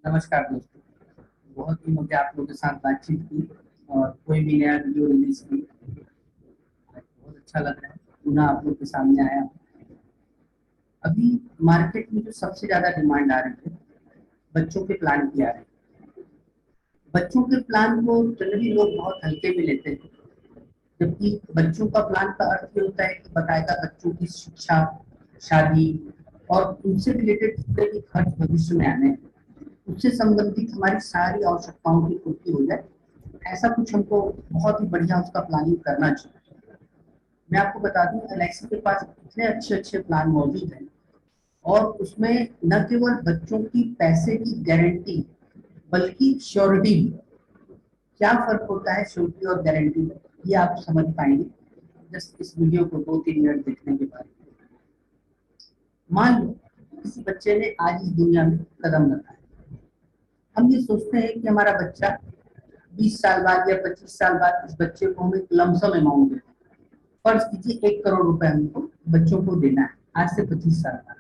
नमस्कार दोस्तों। बहुत दिनों के आप लोगों के साथ बातचीत की और कोई भी नया वीडियो रिलीज की। आज बहुत अच्छा लग रहा है पुनः आप लोग के सामने आया। अभी मार्केट में जो सबसे ज्यादा डिमांड आ रही है बच्चों के प्लान की आ रही है। बच्चों के प्लान को जनरली लोग बहुत हल्के में लेते हैं, जबकि बच्चों का प्लान का अर्थ ये होता है कि बकायदा बच्चों की शिक्षा, शादी और उनसे रिलेटेड जितने भी खर्च भविष्य में आने हैं उससे संबंधित हमारी सारी आवश्यकताओं की पूर्ति हो जाए। ऐसा कुछ हमको बहुत ही बढ़िया उसका प्लानिंग करना चाहिए। मैं आपको बता दूं एलआईसी के पास इतने अच्छे अच्छे प्लान मौजूद हैं और उसमें न केवल बच्चों की पैसे की गारंटी बल्कि श्योरिटी भी। क्या फर्क होता है श्योरिटी और गारंटी में, ये आप समझ पाएंगे जस्ट इस वीडियो को 2-3 मिनट देखने के बाद। मान लो किसी बच्चे ने आज इस दुनिया में कदम रखा है। हम ये सोचते हैं कि हमारा बच्चा 20 साल बाद या 25 साल बाद इस बच्चे को हम एक लमसम अमाउंट दें। फर्ज कीजिए 1 करोड़ रुपए हमको बच्चों को देना है आज से 25 साल बाद।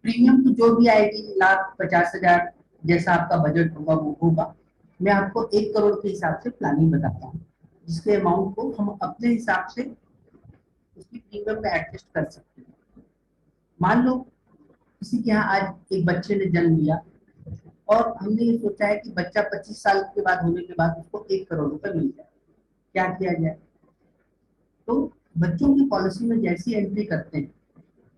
प्रीमियम की जो भी आएगी 1,50,000 जैसा आपका बजट होगा वो होगा। मैं आपको 1 करोड़ के हिसाब से प्लानिंग बताता हूँ जिसके अमाउंट को हम अपने हिसाब से उसकी प्रीमियम में एडजस्ट कर सकते हैं। मान लो किसी के यहाँ आज एक बच्चे ने जन्म लिया और हमने ये सोचा है कि बच्चा 25 साल के बाद होने के बाद उसको 1 करोड़ रुपए मिल जाए। क्या किया जाए? तो बच्चों की पॉलिसी में जैसी एंट्री करते हैं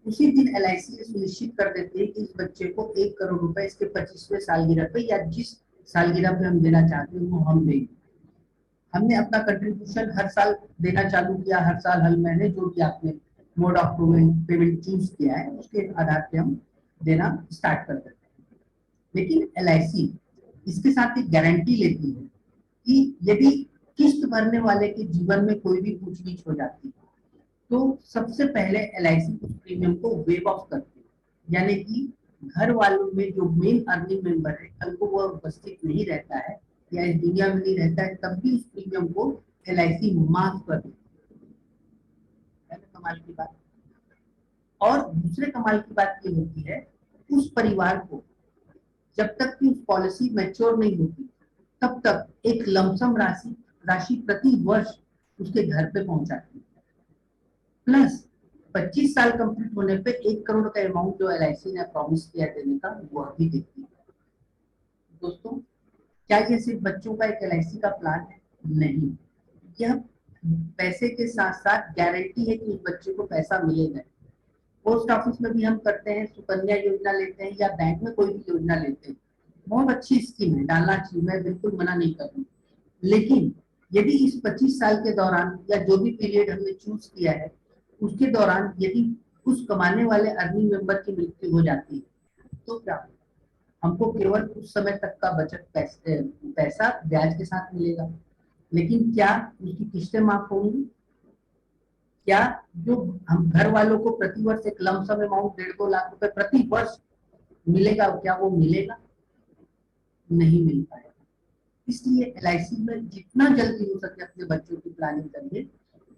उसी दिन एलआईसी ये सुनिश्चित कर देते हैं कि इस बच्चे को 1 करोड़ रुपए इसके 25वें सालगिरह पे या जिस सालगिरह पे हम देना चाहते हैं वो हम देंगे। हमने अपना कंट्रीब्यूशन हर साल देना चालू किया, हर साल हर महीने जो भी आपने मोड ऑफ पेमेंट चूज किया है उसके आधार पे हम देना स्टार्ट कर देते हैं। लेकिन एलआईसी इसके साथ एक गारंटी लेती है कि यदि किस्त भरने वाले के जीवन में कोई भी पूछ नीछ हो जाती है तो सबसे पहले एलआईसी उस प्रीमियम को वेव ऑफ करती है। यानी कि घर वालों में जो मेन अर्निंग मेंबर है कल को वो उपस्थित नहीं रहता है या इस दुनिया में नहीं रहता है तब भी उस प्रीमियम को एलआईसी माफ कर देती है। कमाल की बात। और दूसरे कमाल की बात ये होती है उस परिवार को जब तक कि उस पॉलिसी मैच्योर नहीं होती तब तक एक लमसम राशि राशि प्रति वर्ष उसके घर पे पहुंचाती है। प्लस 25 साल कंप्लीट होने पे 1 करोड़ का अमाउंट जो एलआईसी ने प्रॉमिस किया देने का वो भी देती है। दोस्तों, क्या ये सिर्फ बच्चों का एक एलआईसी का प्लान है? नहीं, यह पैसे के साथ साथ गारंटी है कि उस बच्चे को पैसा मिलेगा। पोस्ट ऑफिस में भी हम करते हैं, सुकन्या योजना लेते हैं या बैंक में कोई भी योजना लेते हैं, बहुत अच्छी स्कीम है, डालना चाहिए, मैं बिल्कुल मना नहीं कर रहा हूँ। लेकिन यदि इस 25 साल के दौरान या जो भी पीरियड हमने चूज किया है उसके दौरान यदि उस कमाने वाले अर्निंग मेंबर की मृत्यु हो जाती है तो क्या हमको केवल उस समय तक का बचत पैसा ब्याज के साथ मिलेगा, लेकिन क्या उसकी किस्तें माफ होंगी? क्या जो हम घर वालों को प्रति वर्ष एक लमसम अमाउंट 1.5-2 लाख रुपए प्रति वर्ष मिलेगा क्या वो मिलेगा? नहीं मिल पाएगा। इसलिए एलआईसी में जितना जल्दी हो सके अपने बच्चों की प्लानिंग करिए।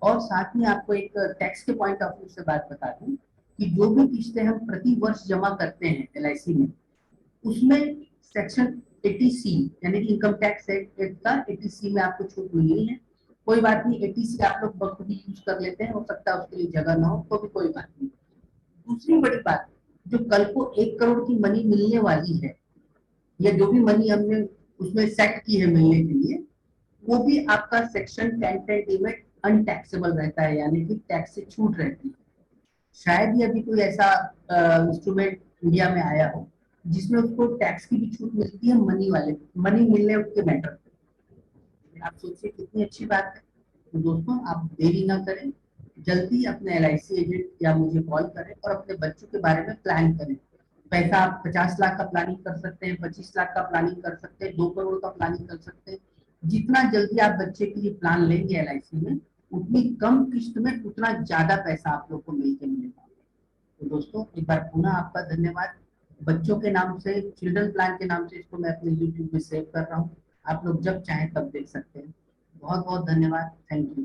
और साथ में आपको एक टैक्स के पॉइंट ऑफ व्यू से बात बता दूं कि जो भी किस्तें हम प्रति वर्ष जमा करते हैं एलआईसी में उसमें सेक्शन 80C यानी कि इनकम टैक्स एक्ट का 80C में आपको छूट मिली है। कोई बात नहीं, 80C आप लोग बखूबी यूज कर लेते हैं, हो सकता है उसके लिए जगह ना हो तो भी कोई बात नहीं। दूसरी बड़ी बात, जो कल को 1 करोड़ की मनी मिलने वाली है या जो भी मनी हमने उसमें सेट की है मिलने के लिए वो भी आपका सेक्शन 10(10) में अनटैक्सेबल रहता है, यानी कि टैक्स से छूट रहती है। शायद ही अभी कोई ऐसा इंस्ट्रूमेंट इंडिया में आया हो जिसमें उसको टैक्स की भी छूट मिलती है मनी मिलने के मैटर। आप सोचिए कितनी अच्छी बात है। तो दोस्तों, आप देरी ना करें, जल्दी अपने एलआईसी एजेंट या मुझे कॉल करें और अपने बच्चों के बारे में प्लान करें। पैसा आप 50 लाख का प्लानिंग कर सकते हैं, 25 लाख का प्लानिंग कर सकते हैं, 2 करोड़ का प्लानिंग कर सकते हैं। जितना जल्दी आप बच्चे के लिए प्लान लेंगे एलआईसी में उतनी कम किस्त में उतना ज्यादा पैसा आप लोग को मिलके मिलेगा। तो दोस्तों, एक बार पुनः आपका धन्यवाद। बच्चों के नाम से, चिल्ड्रन प्लान के नाम से इसको मैं अपने यूट्यूब में सेव कर रहा हूँ। आप लोग जब चाहें तब देख सकते हैं। बहुत बहुत धन्यवाद। Thank you.